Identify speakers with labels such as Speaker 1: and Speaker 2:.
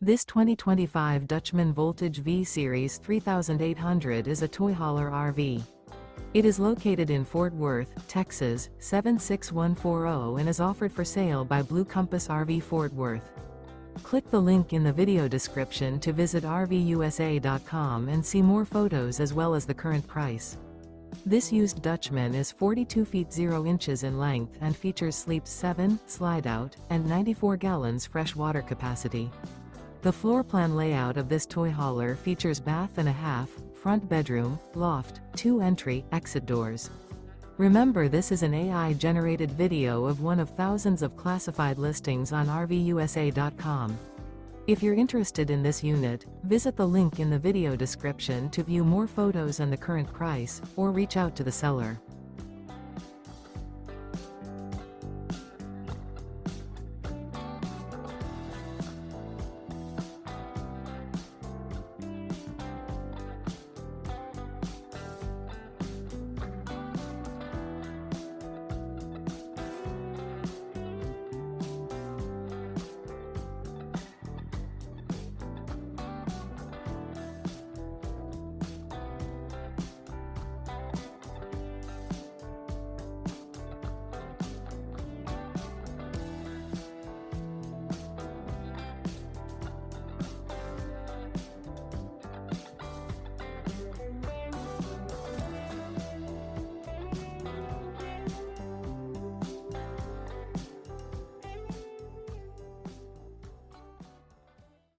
Speaker 1: This 2025 Dutchmen Voltage V-Series 3800 is a toy hauler RV. It is located in Fort Worth, Texas, 76140 and is offered for sale by Blue Compass RV Fort Worth. Click the link in the video description to visit RVUSA.com and see more photos as well as the current price. This used Dutchman is 42 feet 0 inches in length and features sleeps 7, slide-out, and 94 gallons fresh water capacity. The floor plan layout of this toy hauler features bath and a half, front bedroom, loft, 2 entry, exit doors. Remember, this is an AI-generated video of one of thousands of classified listings on RVUSA.com. If you're interested in this unit, visit the link in the video description to view more photos and the current price, or reach out to the seller.